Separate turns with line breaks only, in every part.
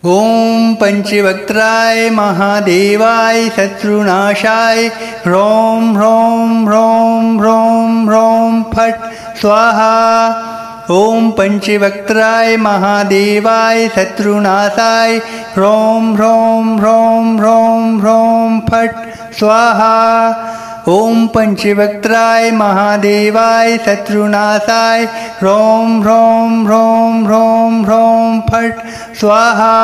ॐ पंचवक्त्राय महादेवाय शत्रुनाशाय ह्रौं ह्रौं ह्रौं ह्रौं ह्रौं फट् स्वाहा। ॐ पंचवक्त्राय महादेवाय शत्रुनाशाय ह्रौं ह्रौं ह्रौं ह्रौं ह्रौं फट् स्वाहा। ॐ पंचवक्त्राय महादेवाय शत्रुनाशाय ह्रौं ह्रौं ह्रौं ह्रौं ह्रौं फट् स्वाहा।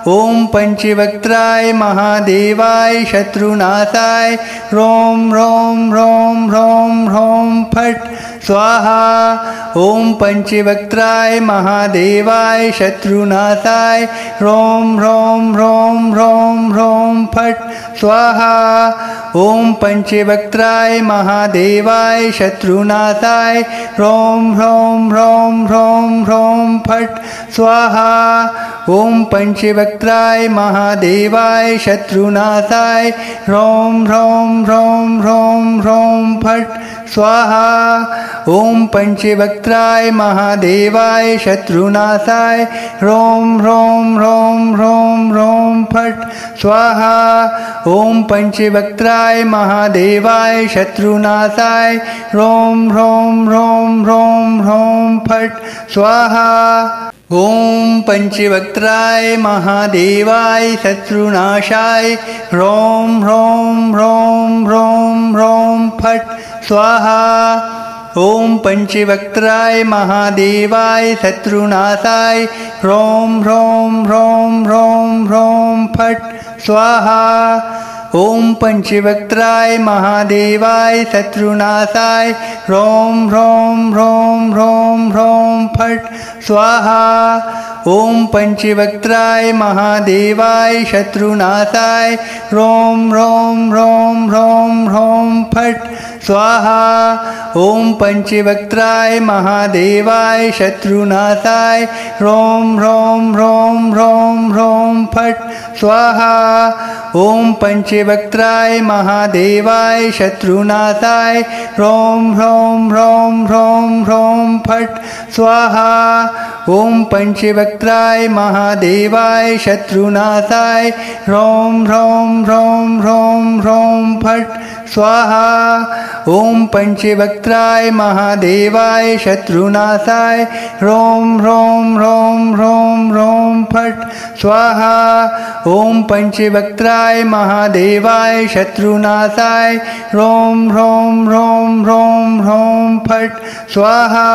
ॐ पंचवक्त्राय महादेवाय शत्रुनाशाय ह्रौं ह्रौं ह्रौं ह्रौं ह्रौं फट् स्वाहा। ॐ पंचवक्त्राय महादेवाय शत्रुनाशाय ह्रौं ह्रौं ह्रौं ह्रौं ह्रौं फट् स्वाहा। ॐ पंचवक्त्राय महादेवाय शत्रुनाशाय ह्रौं ह्रौं ह्रौं ह्रौं ह्रौं फट् स्वाहा। ॐ पंचवक्त्राय महादेवाय शत्रुनाशाय ह्रौं ह्रौं ह्रौं ह्रौं ह्रौं फट् स्वाहा। ॐ पंचवक्त्राय महादेवाय शत्रुनाशाय ह्रौं ह्रौं ह्रौं ह्रौं ह्रौं फट् स्वाहा। ॐ पंचवक्त्राय महादेवाय शत्रुनाशाय ह्रौं ह्रौं ह्रौं ह्रौं ह्रौं फट् स्वाहा। ॐ पंचवक्त्राय महादेवाय शत्रुनाशाय ह्रौं ह्रौं ह्रौं ह्रौं ह्रौं फट् स्वाहा। ॐ पंचवक्त्राय महादेवाय शत्रुनाशाय ह्रौं ह्रौं ह्रौं ह्रौं ह्रौं फट् स्वाहा। ॐ पंचवक्त्राय महादेवाय शत्रुनाशाय ह्रौं ह्रौं ह्रौं ह्रौं ह्रौं फट् स्वाहा। ॐ पंचवक्त्राय महादेवाय शत्रुनाशाय ह्रौं ह्रौं ह्रौं ह्रौं ह्रौं फट् स्वाहा। ॐ पंचवक्त्राय महादेवाय शत्रुनाशाय ह्रौं ह्रौं ह्रौं ह्रौं ह्रौं फट् स्वाहा। ॐ पंचवक्त्राय महादेवाय शत्रुनाशाय ह्रौं ह्रौं ह्रौं ह्रौं ह्रौं फट् स्वाहा। ॐ पंचवक्त्राय महादेवाय शत्रुनाशाय ह्रौं ह्रौं ह्रौं ह्रौं ह्रौं फट् स्वाहा। ॐ पंचवक्त्राय महादेवाय शत्रुनाशाय ह्रौं ह्रौं ह्रौं ह्रौं ह्रौं फट् स्वाहा। ॐ पंचवक्त्राय महादेवाय शत्रुनाशाय ह्रौं ह्रौं ह्रौं ह्रौं ह्रौं फट् स्वाहा।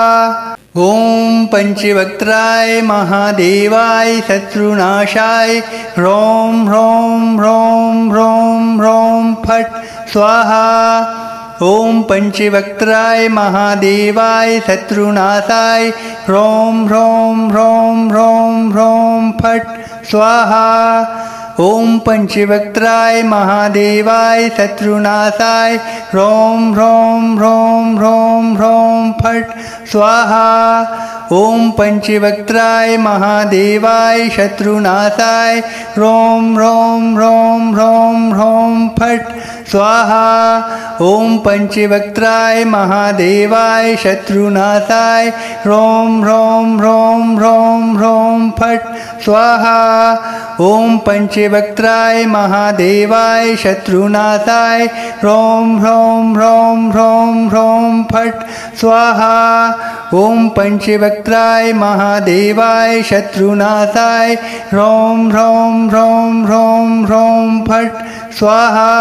ॐ पंचवक्त्राय महादेवाय शत्रुनाशाय ह्रौं ह्रौं ह्रौं ह्रौं ह्रौं फट् स्वाहा। ॐ पंचवक्त्राय महादेवाय शत्रुनाशाय ह्रौं ह्रौं ह्रौं ह्रौं ह्रौं फट् स्वाहा। ॐ पंचवक्त्राय महादेवाय शत्रुनाशाय ह्रौं ह्रौं ह्रौं ह्रौं ह्रौं फट् स्वाहा। ॐ पंचवक्त्राय महादेवाय शत्रुनाशाय ह्रौं ह्रौं ह्रौं ह्रौं ह्रौं फट् स्वाहा। ॐ पंचवक्त्राय महादेवाय शत्रुनाशाय ह्रौं ह्रौं ह्रौं ह्रौं ह्रौं फट् स्वाहा। ॐ पंचवक्त्राय महादेवाय शत्रुनाशाय ह्रौं ह्रौं ह्रौं ह्रौं ह्रौं फट् स्वाहा। ॐ पंचवक्त्राय महादेवाय शत्रुनाशाय ह्रौं ह्रौं ह्रौं ह्रौं ह्रौं फट् स्वाहा।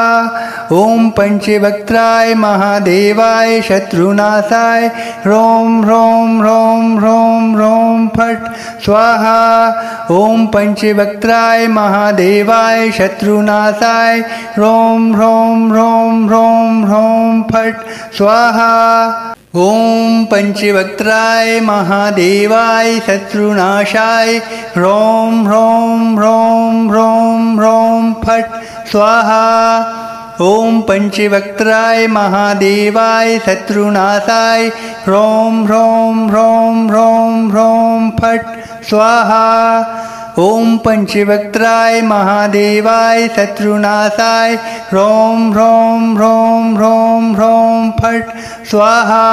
ॐ पंचवक्त्राय महादेवाय शत्रुनाशाय ह्रौं ह्रौं ह्रौं ह्रौं ह्रौं फट् स्वाहा। ॐ पंचवक्त्राय महादेवाय शत्रुनाशाय ह्रौं ह्रौं ह्रौं ह्रौं ह्रौं फट् स्वाहा। ॐ पंचवक्त्राय महादेवाय शत्रुनाशाय ह्रौं ह्रौं ह्रौं ह्रौं ह्रौं फट् स्वाहा। ॐ पंचवक्त्राय महादेवाय शत्रुनाशाय ह्रौं ह्रौं ह्रौं ह्रौं ह्रौं फट् स्वाहा। ॐ पंचवक्त्राय महादेवाय शत्रुनाशाय ह्रौं ह्रौं ह्रौं ह्रौं ह्रौं फट् स्वाहा।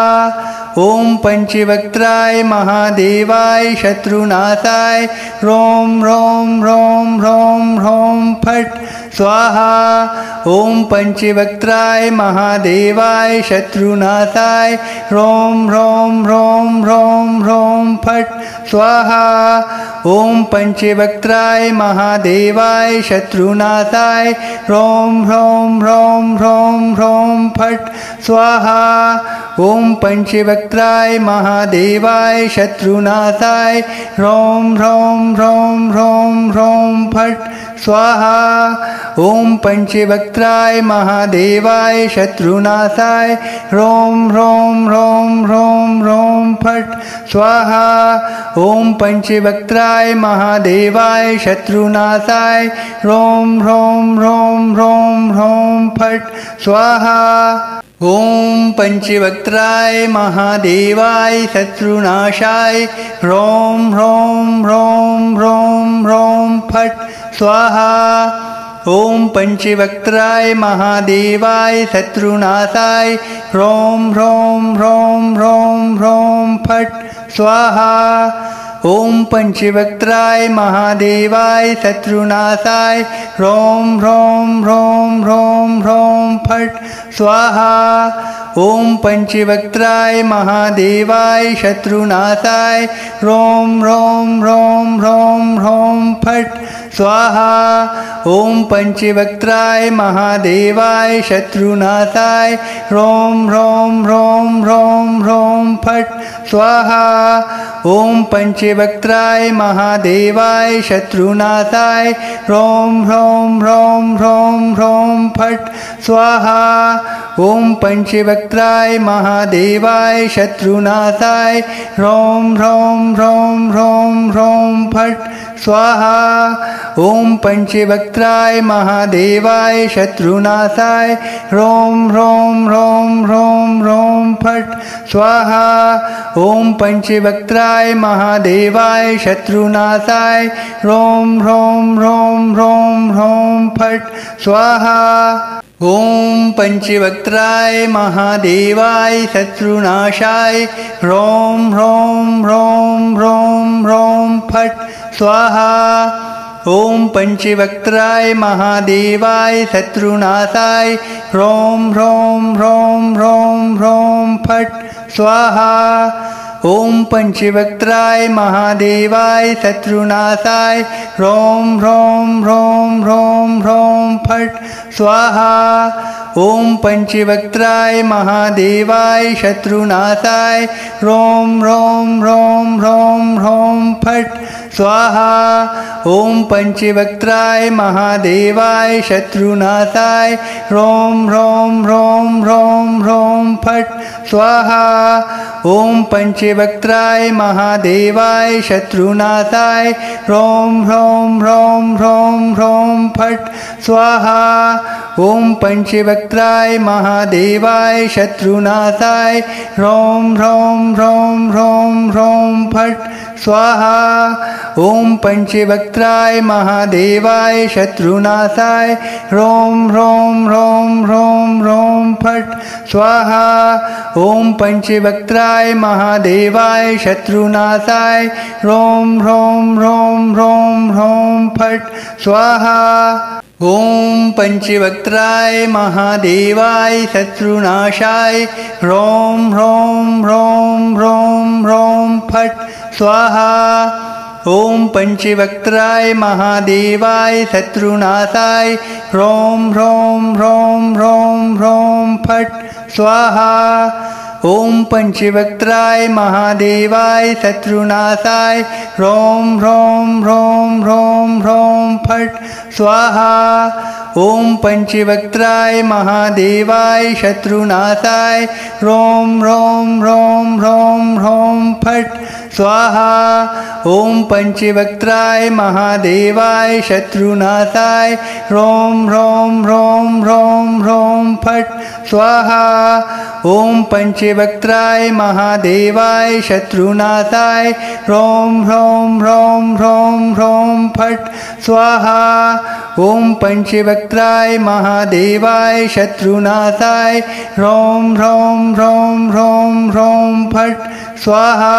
ॐ पंचवक्त्राय महादेवाय शत्रुनाशाय ह्रौं ह्रौं ह्रौं ह्रौं ह्रौं फट् स्वाहा। ॐ पंचवक्त्राय महादेवाय शत्रुनाशाय ह्रौं ह्रौं ह्रौं ह्रौं ह्रौं फट् स्वाहा। ॐ पंचवक्त्राय महादेवाय शत्रुनाशाय ह्रौं ह्रौं ह्रौं ह्रौं ह्रौं फट् स्वाहा। ॐ पंचवक्त्राय महादेवाय शत्रुनाशाय ह्रौं ह्रौं ह्रौं ह्रौं ह्रौं फट् स्वाहा। ॐ पंचवक्त्राय महादेवाय शत्रुनाशाय ह्रौं ह्रौं ह्रौं ह्रौं ह्रौं फट् स्वाहा। ॐ पंचवक्त्राय महादेवाय शत्रुनाशाय ह्रौं ह्रौं ह्रौं ह्रौं ह्रौं फट् स्वाहा। ॐ पंचवक्त्राय महादेवाय शत्रुनाशाय ह्रौं ह्रौं ह्रौं ह्रौं ह्रौं फट् स्वाहा। ॐ पंचवक्त्राय महादेवाय शत्रुनाशाय ह्रौं ह्रौं ह्रौं ह्रौं ह्रौं फट् स्वाहा। ॐ पंचवक्त्राय महादेवाय शत्रुनाशाय ह्रौं ह्रौं ह्रौं ह्रौं ह्रौं फट् स्वाहा। ॐ पंचवक्त्राय महादेवाय शत्रुनाशाय ह्रौं ह्रौं ह्रौं ह्रौं ह्रौं फट् स्वाहा। ॐ पंचवक्त्राय महादेवाय शत्रुनाशाय ह्रौं ह्रौं ह्रौं ह्रौं ह्रौं फट् स्वाहा। ॐ पंचवक्त्राय महादेवाय शत्रुनाशाय ह्रौं ह्रौं ह्रौं ह्रौं ह्रौं फट् स्वाहा। ॐ पंचवक्त्राय महादेवाय शत्रुनाशाय ह्रौं ह्रौं ह्रौं ह्रौं ह्रौं फट् स्वाहा। ॐ पंचवक्त्राय महादेवाय शत्रुनाशाय ह्रौं ह्रौं ह्रौं ह्रौं ह्रौं फट् स्वाहा। ॐ पंचवक्त्राय महादेवाय शत्रुनाशाय ह्रौं ह्रौं ह्रौं ह्रौं ह्रौं फट् स्वाहा। ॐ पंचवक्त्राय महादेवाय शत्रुनाशाय ह्रौं ह्रौं ह्रौं ह्रौं ह्रौं फट् स्वाहा। ॐ पंचवक्त्राय महादेवाय शत्रुनाशाय ह्रौं ह्रौं ह्रौं ह्रौं ह्रौं फट् स्वाहा। ॐ पंचवक्त्राय महादेवाय शत्रुनाशाय ह्रौं ह्रौं ह्रौं ह्रौं ह्रौं फट् स्वाहा। ॐ पंचवक्त्राय महादेवाय शत्रुनाशाय ह्रौं ह्रौं ह्रौं ह्रौं ह्रौं फट् स्वाहा। ॐ पंचवक्त्राय महादेवाय शत्रुनाशाय ह्रौं ह्रौं ह्रौं ह्रौं ह्रौं फट् स्वाहा। ॐ पंचवक्त्राय महादेवाय शत्रुनाशाय ह्रौं ह्रौं ह्रौं ह्रौं ह्रौं फट् स्वाहा। ॐ पंचवक्त्राय महादेवाय शत्रुनाशाय ह्रौं ह्रौं ह्रौं ह्रौं ह्रौं फट् स्वाहा। ॐ पंचवक्त्राय महादेवाय शत्रुनाशाय ह्रौं ह्रौं ह्रौं ह्रौं ह्रौं फट् स्वाहा। ॐ पंचवक्त्राय महादेवाय शत्रुनाशाय ह्रौं ह्रौं ह्रौं ह्रौं ह्रौं फट् स्वाहा। ॐ पंचवक्त्राय महादेवाय शत्रुनाशाय ह्रौं ह्रौं ह्रौं ह्रौं ह्रौं फट् स्वाहा। ॐ पंचवक्त्राय महादेवाय शत्रुनाशाय ह्रौं ह्रौं ह्रौं ह्रौं ह्रौं फट् स्वाहा। ॐ पंचवक्त्राय महादेवाय शत्रुनाशाय ह्रौं ह्रौं ह्रौं ह्रौं ह्रौं फट् स्वाहा। ॐ पंचवक्त्राय महादेवाय शत्रुनाशाय ह्रौं ह्रौं ह्रौं ह्रौं ह्रौं फट् स्वाहा। ॐ पंचवक्त्राय महादेवाय शत्रुनाशाय ह्रौं ह्रौं ह्रौं ह्रौं ह्रौं फट् स्वाहा। ॐ पंच पंचवक्त्राय महादेवाय शत्रुनाशाय ह्रौं ह्रौं ह्रौं ह्रौं ह्रौं फट् स्वाहा। ॐ पंचवक्त्राय महादेवाय शत्रुनाशाय ह्रौं ह्रौं ह्रौं ह्रौं ह्रौं फट् स्वाहा।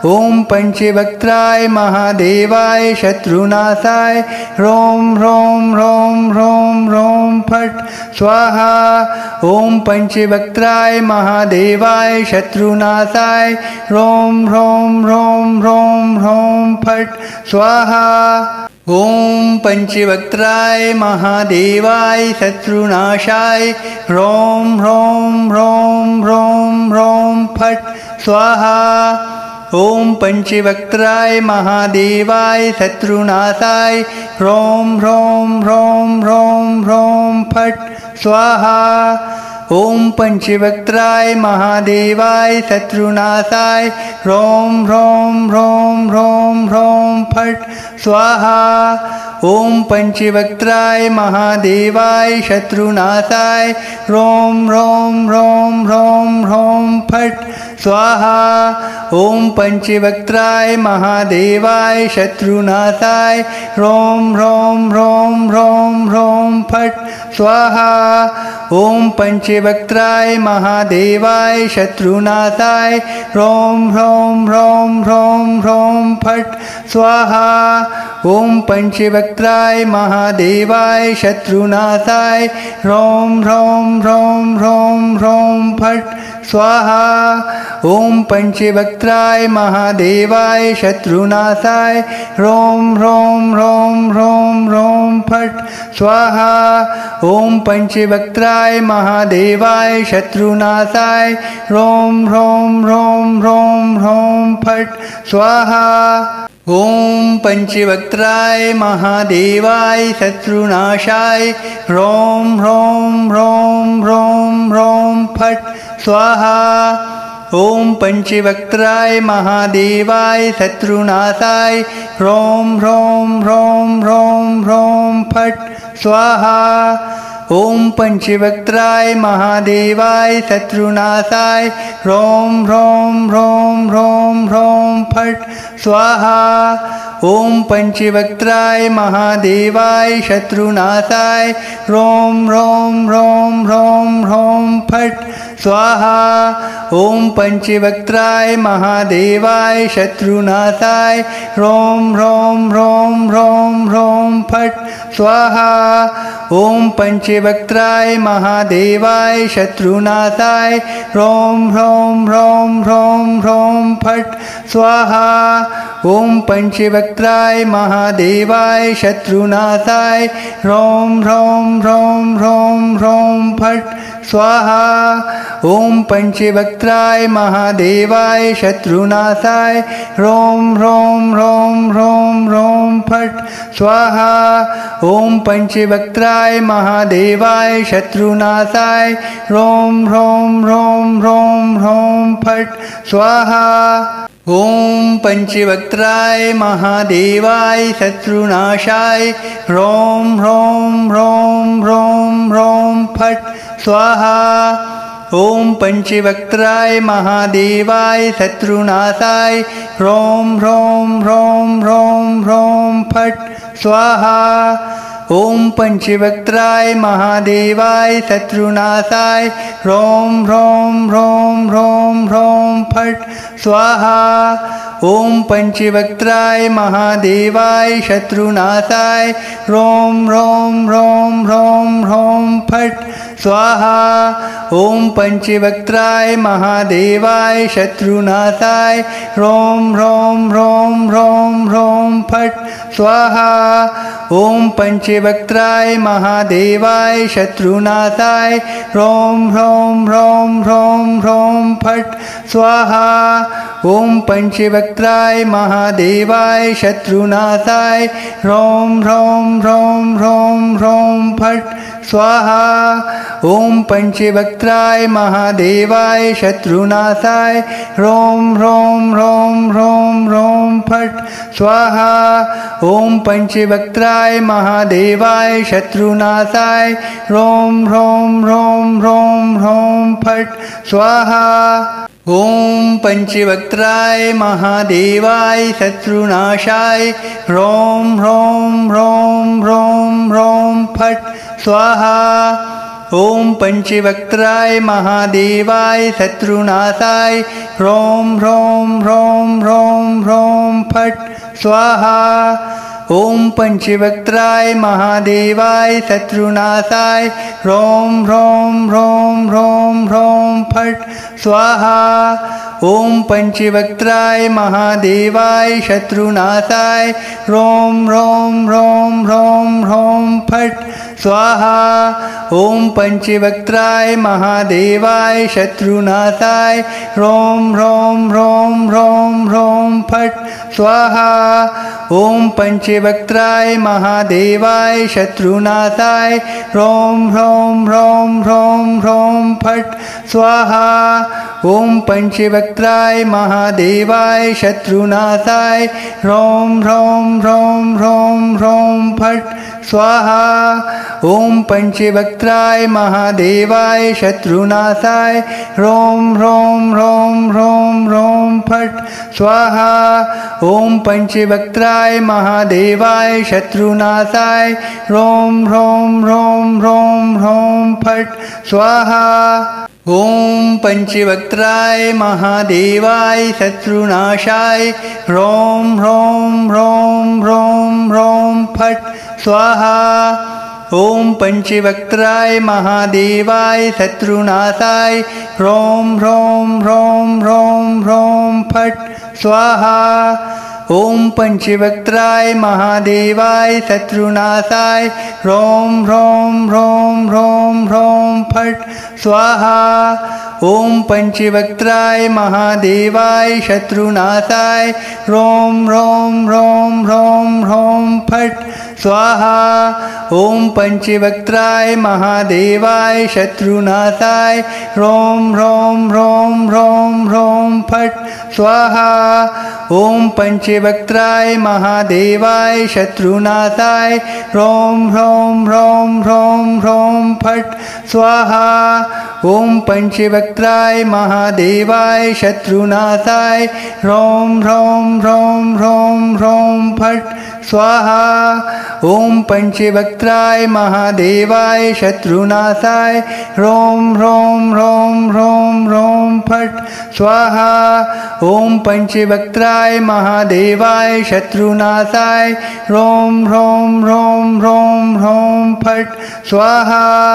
ॐ पंचवक्त्राय महादेवाय शत्रुनाशाय ह्रौं ह्रौं ह्रौं ह्रौं ह्रौं फट् स्वाहा। ॐ पंचवक्त्राय महादेवाय शत्रुनाशाय ह्रौं ह्रौं ह्रौं ह्रौं ह्रौं फट् स्वाहा। ॐ पंचवक्त्राय महादेवाय शत्रुनाशाय ह्रौं ह्रौं ह्रौं ह्रौं ह्रौं फट् स्वाहा। ॐ पंचवक्त्राय महादेवाय शत्रुनाशाय ह्रौं ह्रौं ह्रौं ह्रौं ह्रौं फट् स्वाहा। ॐ पंचवक्त्राय महादेवाय शत्रुनाशाय ह्रौं ह्रौं ह्रौं ह्रौं ह्रौं फट् स्वाहा। ॐ पंचवक्त्राय महादेवाय शत्रुनाशाय ह्रौं ह्रौं ह्रौं ह्रौं ह्रौं फट् स्वाहा। ॐ पंचवक्त्राय महादेवाय शत्रुनाशाय ह्रौं ह्रौं ह्रौं ह्रौं ह्रौं फट् स्वाहा। ॐ पंचवक्त्राय महादेवाय शत्रुनाशाय ह्रौं ह्रौं ह्रौं ह्रौं ह्रौं फट् स्वाहा। ॐ पंचवक्त्राय महादेवाय शत्रुनाशाय ह्रौं ह्रौं ह्रौं ह्रौं ह्रौं फट् स्वाहा। ॐ पंचवक्त्राय महादेवाय शत्रुनाशाय ह्रौं ह्रौं ह्रौं ह्रौं ह्रौं फट् स्वाहा। ॐ पंचवक्त्राय महादेवाय शत्रुनाशाय ह्रौं ह्रौं ह्रौं ह्रौं ह्रौं फट् स्वाहा। ॐ पंचवक्त्राय महादेवाय शत्रुनाशाय ह्रौं ह्रौं ह्रौं ह्रौं ह्रौं फट् स्वाहा। ॐ पंचवक्त्राय महादेवाय शत्रुनाशाय ह्रौं ह्रौं ह्रौं ह्रौं ह्रौं फट् स्वाहा। ॐ पंचवक्त्राय महादेवाय शत्रुनाशाय ह्रौं ह्रौं ह्रौं ह्रौं ह्रौं फट् स्वाहा। ॐ पंचवक्त्राय महादेवाय शत्रुनाशाय ह्रौं ह्रौं ह्रौं ह्रौं ह्रौं फट् स्वाहा। ॐ पंचवक्त्राय महादेवाय शत्रुनाशाय ह्रौं ह्रौं ह्रौं ह्रौं ह्रौं फट् स्वाहा। ॐ पंचवक्त्राय महादेवाय शत्रुनाशाय ह्रौं ह्रौं ह्रौं ह्रौं ह्रौं फट् स्वाहा। ॐ पंचवक्त्राय महादेवाय शत्रुनाशाय ह्रौं ह्रौं ह्रौं ह्रौं ह्रौं फट् स्वाहा। ॐ पंचवक्त्राय महादेवाय शत्रुनाशाय ह्रौं ह्रौं ह्रौं ह्रौं ह्रौं फट् स्वाहा। ॐ पंचवक्त्राय महादेवाय शत्रुनाशाय ह्रौं ह्रौं ह्रौं ह्रौं ह्रौं फट् स्वाहा। ॐ पंचवक्त्राय महादेवाय शत्रुनाशाय ह्रौं ह्रौं ह्रौं ह्रौं ह्रौं फट् स्वाहा। ॐ पंचवक्त्राय महादेवाय शत्रुनाशाय ह्रौं ह्रौं ह्रौं ह्रौं ह्रौं फट् स्वाहा। ॐ पंचवक्त्राय महादेवाय शत्रुनाशाय ह्रौं ह्रौं ह्रौं ह्रौं ह्रौं फट् स्वाहा। ॐ पंचवक्त्राय महादेवाय शत्रुनाशाय ह्रौं ह्रौं ह्रौं ह्रौं ह्रौं फट् स्वाहा। ॐ पंचवक्त्राय महादेवाय शत्रुनाशाय ह्रौं ह्रौं ह्रौं ह्रौं ह्रौं फट् स्वाहा। ॐ पंचवक्त्राय महादेवाय शत्रुनाशाय ह्रौं ह्रौं ह्रौं ह्रौं ह्रौं फट् स्वाहा। ॐ पंचवक्त्राय महादेवाय शत्रुनाशाय ह्रौं ह्रौं ह्रौं ह्रौं ह्रौं फट् स्वाहा ॐ पंचवक्त्राय महादेवाय शत्रुनाशाय ह्रौं ह्रौं ह्रौं ह्रौं ह्रौं फट् स्वाहा ॐ पंचवक्त्राय महादेवाय शत्रुनाशाय ह्रौं ह्रौं ह्रौं ह्रौं ह्रौं फट् स्वाहा ॐ पंचवक्त्राय महादेवाय शत्रुनाशाय ह्रौं ह्रौं ह्रौं ह्रौं ह्रौं फट् स्वाहा ॐ पंचवक्त्राय महादेवाय शत्रुनाशाय ह्रौं ह्रौं ह्रौं ह्रौं ह्रौं फट् स्वाहा ॐ पंचवक्त्राय महादेवाय शत्रुनाशाय ह्रौं ह्रौं ह्रौं ह्रौं ह्रौं फट् स्वाहा ॐ पंचवक्त्राय महादेवाय शत्रुनाशाय ह्रौं ह्रौं ह्रौं ह्रौं ह्रौं फट् स्वाहा ॐ पंचवक्त्राय महादेवाय शत्रुनाशाय ह्रौं ह्रौं ह्रौं ह्रौं ह्रौं फट् स्वाहा ॐ पंचवक्त्राय महादेवाय शत्रुनाशाय ह्रौं ह्रौं ह्रौं ह्रौं ह्रौं फट् स्वाहा ॐ पंचवक्त्राय महादेवाय शत्रुनाशाय ह्रौं ह्रौं ह्रौं ह्रौं ह्रौं फट् स्वाहा ॐ पंचवक्त्राय महादेवाय शत्रुनाशाय ह्रौं ह्रौं ह्रौं ह्रौं ह्रौं फट् स्वाहा ॐ पंचवक्त्राय महादेवाय शत्रुनाशाय ह्रौं ह्रौं ह्रौं ह्रौं ह्रौं फट् स्वाहा ॐ पंचवक्त्राय महादेवाय शत्रुनाशाय ह्रौं ह्रौं ह्रौं ह्रौं ह्रौं फट् स्वाहा ॐ पंचवक्त्राय महादेवाय शत्रुनाशाय ह्रौं ह्रौं ह्रौं ह्रौं ह्रौं फट् स्वाहा ॐ पंचवक्त्राय महादेवाय शत्रुनाशाय ह्रौं ह्रौं ह्रौं ह्रौं ह्रौं फट् स्वाहा ॐ पंचवक्त्राय महादेवाय शत्रुनाशाय ह्रौं ह्रौं ह्रौं ह्रौं ह्रौं फट् स्वाहा ॐ पंचवक्त्राय महादेवाय शत्रुनाशाय ह्रौं ह्रौं ह्रौं ह्रौं ह्रौं फट् स्वाहा ॐ पंचवक्त्राय महादेवाय शत्रुनाशाय ह्रौं ह्रौं ह्रौं ह्रौं ह्रौं फट् स्वाहा ॐ पंचवक्त्राय महादेवाय शत्रुनाशाय ह्रौं ह्रौं ह्रौं ह्रौं ह्रौं फट् स्वाहा ॐ पंचवक्त्राय महादेवाय शत्रुनाशाय ह्रौं ह्रौं ह्रौं ह्रौं ह्रौं फट् स्वाहा ॐ पंचवक्त्राय महादेवाय शत्रुनाशाय ह्रौं ह्रौं ह्रौं ह्रौं ह्रौं फट् स्वाहा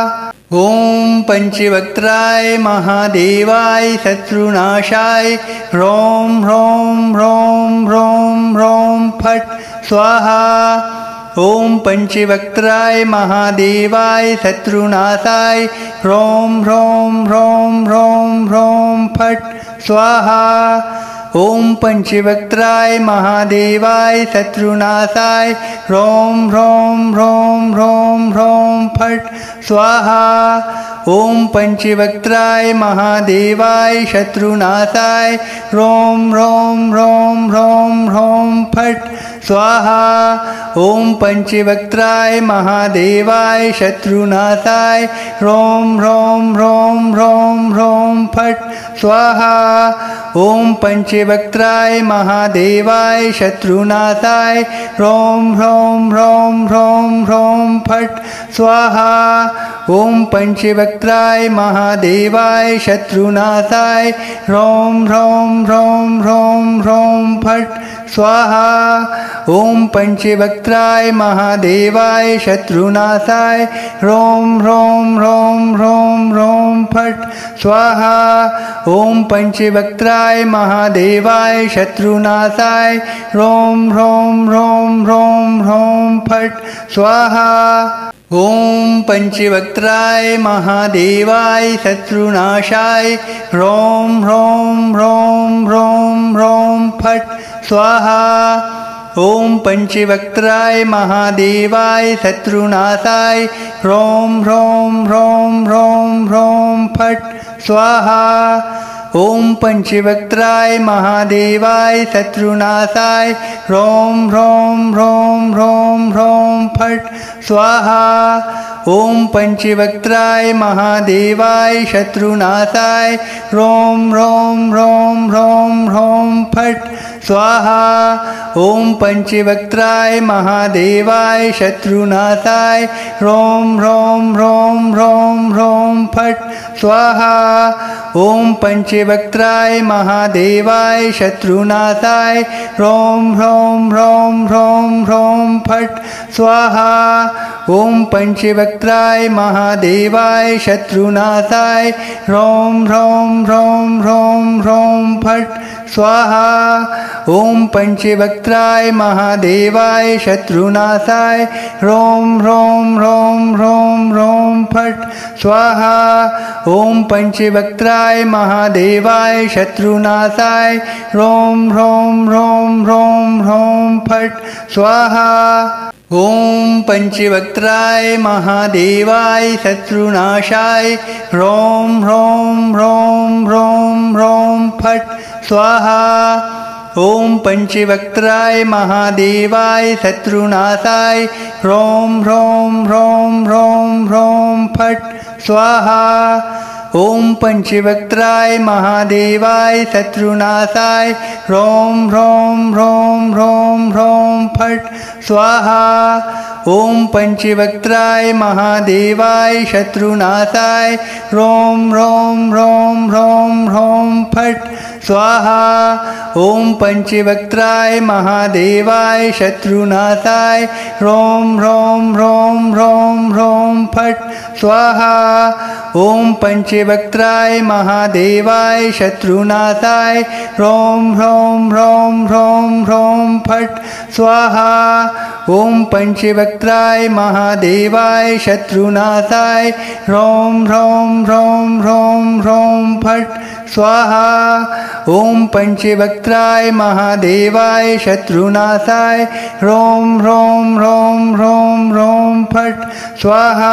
ॐ पंचवक्त्राय महादेवाय शत्रुनाशाय ह्रौं ह्रौं ह्रौं ह्रौं ह्रौं फट् स्वाहा ॐ पंचवक्त्राय महादेवाय शत्रुनाशाय ह्रौं ह्रौं ह्रौं ह्रौं ह्रौं फट् स्वाहा ॐ पंचवक्त्राय महादेवाय शत्रुनाशाय ह्रौं ह्रौं ह्रौं ह्रौं ह्रौं फट् स्वाहा ॐ पंचवक्त्राय महादेवाय शत्रुनाशाय ह्रौं ह्रौं ह्रौं ह्रौं ह्रौं फट् स्वाहा ॐ पंचवक्त्राय महादेवाय शत्रुनाशाय ह्रौं ह्रौं ह्रौं ह्रौं ह्रौं फट् स्वाहा ॐ पंचवक्त्राय महादेवाय शत्रुनाशाय ह्रौं ह्रौं ह्रौं ह्रौं ह्रौं फट् स्वाहा ॐ पंचवक्त्राय महादेवाय शत्रुनाशाय ह्रौं ह्रौं ह्रौं ह्रौं ह्रौं फट् स्वाहा ॐ पंचवक्त्राय महादेवाय शत्रुनाशाय ह्रौं ह्रौं ह्रौं ह्रौं ह्रौं फट् स्वाहा ॐ पंचवक्त्राय महादेवाय शत्रुनाशाय ह्रौं ह्रौं ह्रौं ह्रौं ह्रौं फट् स्वाहा ॐ पंचवक्त्राय महादेवाय शत्रुनाशाय ह्रौं ह्रौं ह्रौं ह्रौं ह्रौं फट् स्वाहा ॐ पंचवक्त्राय महादेवाय शत्रुनाशाय ह्रों ह्रों ह्रों ह्रों ह्रों फट् स्वाहा। ॐ पंचवक्त्राय महादेवाय शत्रुनाशाय ह्रों ह्रों ह्रों ह्रों ह्रों फट् स्वाहा। ॐ पंचवक्त्राय महादेवाय शत्रुनाशाय ह्रों ह्रों ह्रों ह्रों ह्रों फट् स्वाहा। ॐ पंचवक्त्राय महादेवाय शत्रुनाशाय ह्रों ह्रों ह्रों ह्रों ह्रों फट् स्वाहा। ॐ पंचवक्त्राय महादेवाय शत्रुनाशाय ह्रों ह्रों ह्रों ह्रों ह्रों फट् स्वाहा। ॐ पंचवक्त्राय महादेवाय शत्रुनाशाय ह्रों ह्रों ह्रों ह्रों ह्रों फट् स्वाहा। ॐ पंचवक्त्राय महादेवाय शत्रुनाशाय ह्रों ह्रों ह्रों ह्रों ह्रों फट् स्वाहा। ॐ पंचवक्त्राय महादेवाय शत्रुनाशाय ह्रों ह्रों ह्रों ह्रों ह्रों फट् स्वाहा। ॐ पंचवक्त्राय महादेवाय शत्रुनाशाय ह्रों ह्रों ह्रों ह्रों ह्रों फट् स्वाहा। ॐ पंचवक्त्राय महादेवाय शत्रुनाशाय ह्रों ह्रों ह्रों ह्रों ह्रों फट् स्वाहा। ॐ पंचवक्त्राय महादेवाय शत्रुनाशाय ह्रों ह्रों ह्रों ह्रों ह्रों फट् स्वाहा। ॐ पंचवक्त्राय महादेवाय शत्रुनाशाय ह्रों ह्रों ह्रों ह्रों ह्रों फट् स्वाहा। ॐ पंचवक्त्राय महादेवाय शत्रुनाशाय ह्रों ह्रों ह्रों ह्रों ह्रों फट् स्वाहा। ॐ पंचवक्त्राय महादेवाय शत्रुनाशाय ह्रों ह्रों ह्रों ह्रों ह्रों फट् स्वाहा। ॐ पंचवक्त्राय महादेवाय शत्रुनाशाय ह्रों ह्रों ह्रों ह्रों ह्रों फट् स्वाहा। ॐ पंचवक्त्राय महादेवाय शत्रुनाशाय ह्रों ह्रों ह्रों ह्रों ह्रों फट् स्वाहा।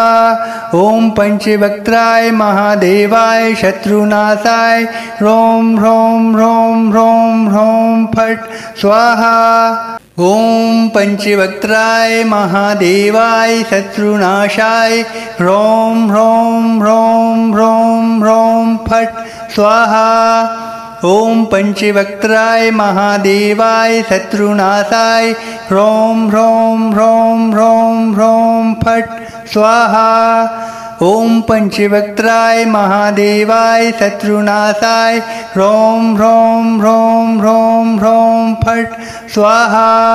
ॐ पंचवक्त्राय महादेवाय शत्रुनाशाय ह्रों ह्रों ह्रों ह्रों ह्रों फट् स्वाहा। ॐ पंचवक्त्राय महादेवाय शत्रुनाशाय ह्रों ह्रों ह्रों ह्रों ह्रों फट् स्वाहा। ॐ पंचवक्त्राय महादेवाय शत्रुनाशाय ह्रों ह्रों ह्रों ह्रों ह्रों फट् स्वाहा। ॐ पंचवक्त्राय महादेवाय शत्रुनाशाय ह्रों ह्रों ह्रों ह्रों ह्रों फट् स्वाहा।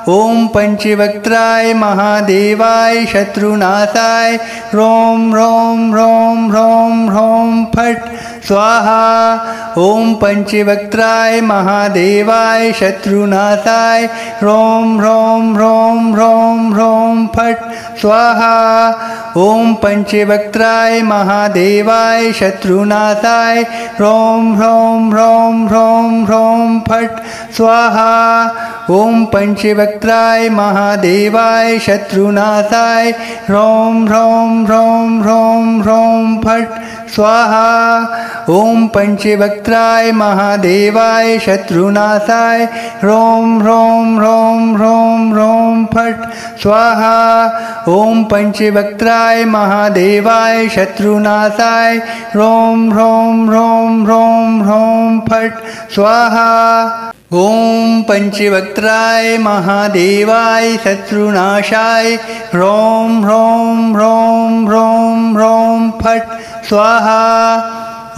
ॐ पंचवक्त्राय महादेवाय शत्रुनाशाय ह्रों ह्रों ह्रों ह्रों ह्रों फट् स्वाहा। ॐ पंचवक्त्राय महादेवाय शत्रुनाशाय ह्रों ह्रों ह्रों ह्रों ह्रों फट् स्वाहा। ॐ पंचवक्त्राय महादेवाय शत्रुनाशाय ह्रों ह्रों ह्रों ह्रों ह्रों फट् स्वाहा। ॐ पंचवक्त्राय महादेवाय शत्रुनाशाय ह्रों ह्रों ह्रों ह्रों ह्रों फट् स्वाहा। ॐ पंचवक्त्राय महादेवाय शत्रुनाशाय ह्रों ह्रों ह्रों ह्रों ह्रों फट् स्वाहा। ॐ पंचवक्त्राय महादेवाय शत्रुनाशाय ह्रों ह्रों ह्रों ह्रों ह्रों फट् स्वाहा। ॐ पंचवक्त्राय महादेवाय शत्रुनाशाय ह्रों ह्रों ह्रों ह्रों ह्रों फट् स्वाहा।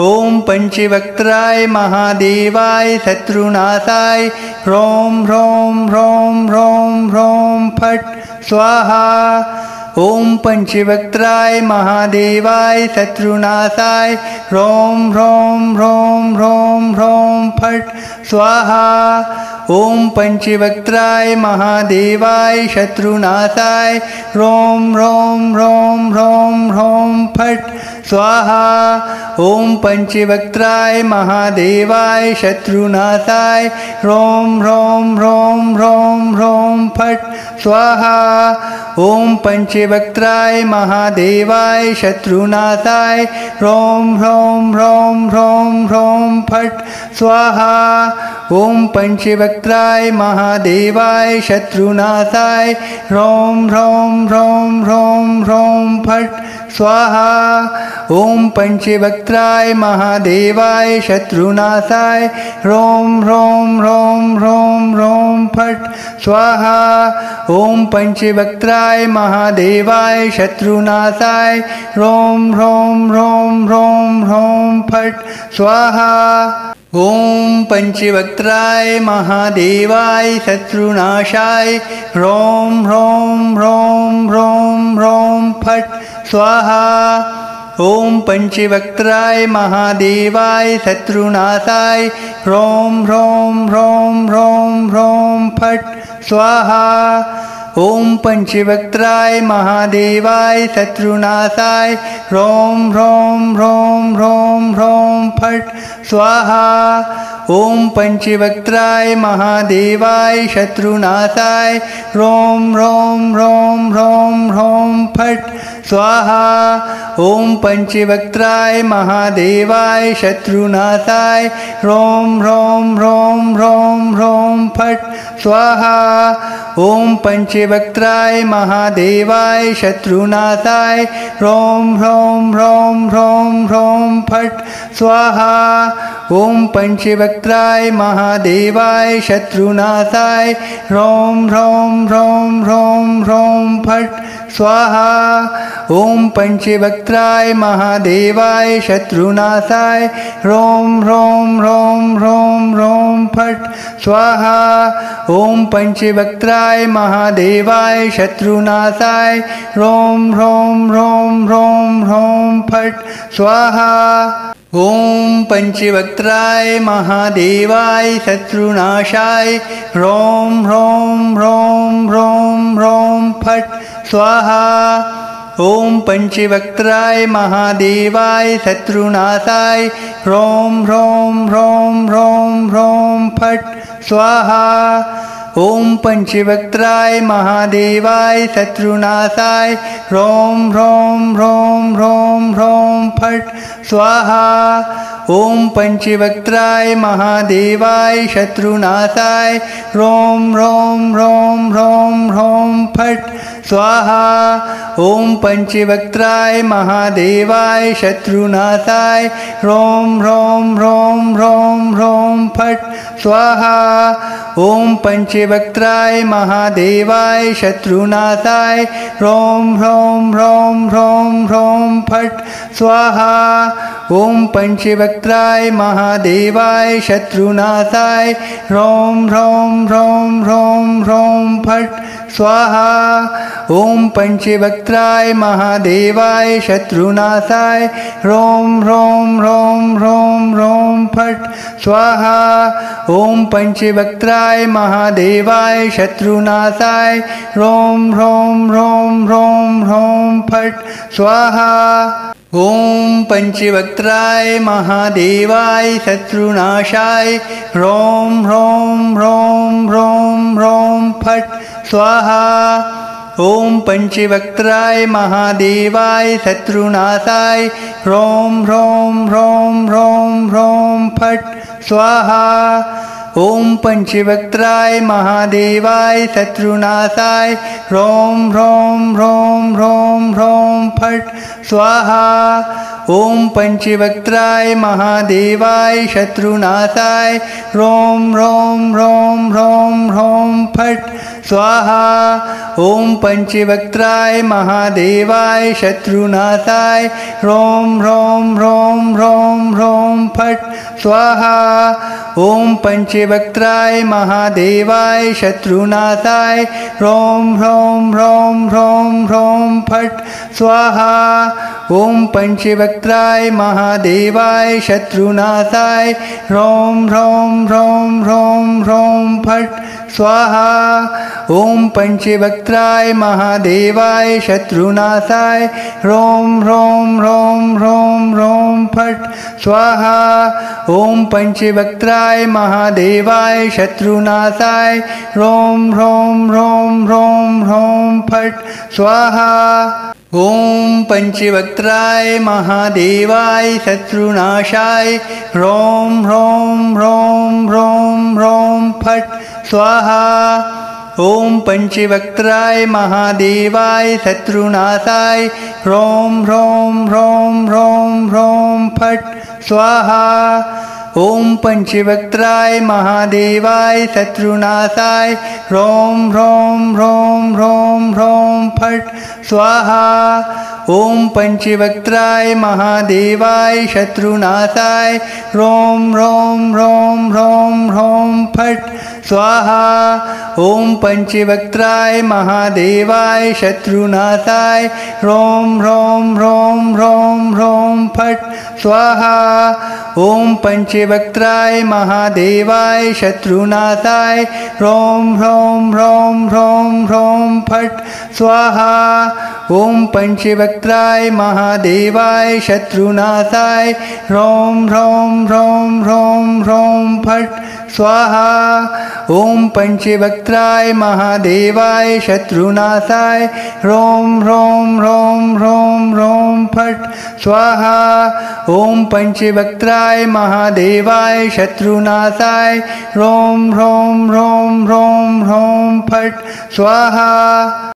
ॐ पंचवक्त्राय महादेवाय शत्रुनाशाय ह्रों ह्रों ह्रों ह्रों ह्रों फट् स्वाहा। ॐ पंचवक्त्राय महादेवाय शत्रुनाशाय ह्रों ह्रों ह्रों ह्रों ह्रों फट् स्वाहा। ॐ पंचवक्त्राय महादेवाय शत्रुनाशाय ह्रों ह्रों ह्रों ह्रों ह्रों फट् स्वाहा। ॐ पंचवक्त्राय महादेवाय शत्रुनाशाय ह्रों ह्रों ह्रों ह्रों ह्रों फट् स्वाहा। ॐ पंचवक्त्राय महादेवाय शत्रुनाशाय ह्रौं ह्रौं ह्रौं ह्रौं ह्रौं फट् स्वाहा ॐ पंचवक्त्राय महादेवाय शत्रुनाशाय ह्रौं ह्रौं ह्रौं ह्रौं ह्रौं फट् स्वाहा ॐ पंचवक्त्राय महादेवाय शत्रुनाशाय ह्रौं ह्रौं ह्रौं ह्रौं ह्रौं फट् स्वाहा ॐ पंचवक्त्राय महादेवाय शत्रुनाशाय ह्रौं ह्रौं ह्रौं ह्रौं ह्रौं फट् स्वाहा ॐ पंचवक्त्राय महादेवाय शत्रुनाशाय ह्रौं ह्रौं ह्रौं ह्रौं ह्रौं फट् स्वाहा ॐ पंचवक्त्राय महादेवाय शत्रुनाशाय ह्रौं ह्रौं ह्रौं ह्रौं ह्रौं फट् स्वाहा ॐ पंचवक्त्राय महादेवाय शत्रुनाशाय ह्रौं ह्रौं ह्रौं ह्रौं ह्रौं फट् स्वाहा ॐ पंचवक्त्राय महादेवाय शत्रुनाशाय ह्रौं ह्रौं ह्रौं ह्रौं ह्रौं फट् स्वाहा ॐ पंचवक्त्राय महादेवाय शत्रुनाशाय ह्रौं ह्रौं ह्रौं ह्रौं ह्रौं फट् स्वाहा ॐ पंचवक्त्राय महादेवाय शत्रुनाशाय ह्रौं ह्रौं ह्रौं ह्रौं ह्रौं फट् स्वाहा ॐ पंचवक्त्राय महादेवाय शत्रुनाशाय ह्रौं ह्रौं ह्रौं ह्रौं ह्रौं फट् स्वाहा ॐ पंचवक्त्राय महादेवाय शत्रुनाशाय ह्रौं ह्रौं ह्रौं ह्रौं ह्रौं फट् स्वाहा ॐ पंचवक्त्राय महादेवाय शत्रुनाशाय ह्रौं ह्रौं ह्रौं ह्रौं ह्रौं फट् स्वाहा ॐ पंचवक्त्राय महादेवाय शत्रुनाशाय ह्रौं ह्रौं ह्रौं ह्रौं ह्रौं फट् स्वाहा ॐ पंचवक्त्राय महादेवाय शत्रुनाशाय ह्रौं ह्रौं ह्रौं ह्रौं ह्रौं फट् स्वाहा ॐ पंचवक्त्राय महादेवाय शत्रुनाशाय ह्रौं ह्रौं ह्रौं ह्रौं ह्रौं फट् स्वाहा ॐ पंचवक्त्राय महादेवाय शत्रुनाशाय ह्रौं ह्रौं ह्रौं ह्रौं ह्रौं फट् स्वाहा ॐ पंचवक्त्राय महादेवाय शत्रुनाशाय ह्रौं ह्रौं ह्रौं ह्रौं ह्रौं फट् स्वाहा ॐ पंचवक्त्राय महादेवाय शत्रुनाशाय ह्रौं ह्रौं ह्रौं ह्रौं ह्रौं फट् स्वाहा ॐ पंचवक्त्राय महादेवाय शत्रुनाशाय ह्रौं ह्रौं ह्रौं ह्रौं ह्रौं फट् स्वाहा ॐ पंचवक्त्राय महादेवाय शत्रुनाशाय ह्रौं ह्रौं ह्रौं ह्रौं ह्रौं फट् स्वाहा ॐ पंचवक्त्राय महादेवाय शत्रुनाशाय ह्रौं ह्रौं ह्रौं ह्रौं ह्रौं फट् स्वाहा ॐ पंचवक्त्राय महादेवाय शत्रुनाशाय ह्रौं ह्रौं ह्रौं ह्रौं ह्रौं फट् स्वाहा ॐ पंचवक्त्राय महादेवाय शत्रुनाशाय ह्रौं ह्रौं ह्रौं ह्रौं ह्रौं फट् स्वाहा ॐ पंचवक्त्राय महादेवाय शत्रुनाशाय ह्रौं ह्रौं ह्रौं ह्रौं ह्रौं फट् स्वाहा ॐ पंचवक्त्राय महादेवाय शत्रुनाशाय ह्रौं ह्रौं ह्रौं ह्रौं ह्रौं फट् स्वाहा ॐ पंचवक्त्राय महादेवाय शत्रुनाशाय ह्रौं ह्रौं ह्रौं ह्रौं ह्रौं फट् स्वाहा ॐ पंचवक्त्राय महादेवाय शत्रुनाशाय ह्रौं ह्रौं ह्रौं ह्रौं ह्रौं फट् स्वाहा ॐ पंचवक्त्राय महादेवाय शत्रुनाशाय ह्रौं ह्रौं ह्रौं ह्रौं ह्रौं फट् स्वाहा ॐ पंचवक्त्राय महादेवाय शत्रुनाशाय ह्रौं ह्रौं ह्रौं ह्रौं ह्रौं फट् स्वाहा ॐ पंचवक्त्राय महादेवाय शत्रुनाशाय ह्रौं ह्रौं ह्रौं ह्रौं ह्रौं फट् स्वाहा ॐ पंचवक्त्राय महादेवाय शत्रुनाशाय ह्रौं ह्रौं ह्रौं ह्रौं ह्रौं फट् स्वाहा ॐ पंचवक्त्राय महादेवाय शत्रुनाशाय ह्रौं ह्रौं ह्रौं ह्रौं ह्रौं फट् स्वाहा ॐ पंचवक्त्राय महादेवाय शत्रुनाशाय ह्रौं ह्रौं ह्रौं ह्रौं ह्रौं फट् स्वाहा ॐ पंचवक्त्राय महादेवाय शत्रुनाशाय ह्रौं ह्रौं ह्रौं ह्रौं ह्रौं फट् स्वाहा ॐ पंचवक्त्राय महादेवाय शत्रुनाशाय ह्रौं ह्रौं ह्रौं ह्रौं ह्रौं फट् स्वाहा ॐ पंचवक्त्राय महादेवाय शत्रुनाशाय ह्रौं ह्रौं ह्रौं ह्रौं ह्रौं फट् स्वाहा ॐ पंचवक्त्राय महादेवाय शत्रुनाशाय ह्रौं ह्रौं ह्रौं ह्रौं ह्रौं फट् स्वाहा ॐ पंचवक्त्राय महादेवाय शत्रुनाशाय ह्रौं ह्रौं ह्रौं ह्रौं ह्रौं फट् स्वाहा ॐ पंचवक्त्राय महादेवाय शत्रुनाशाय ह्रौं ह्रौं ह्रौं ह्रौं ह्रौं फट् स्वाहा।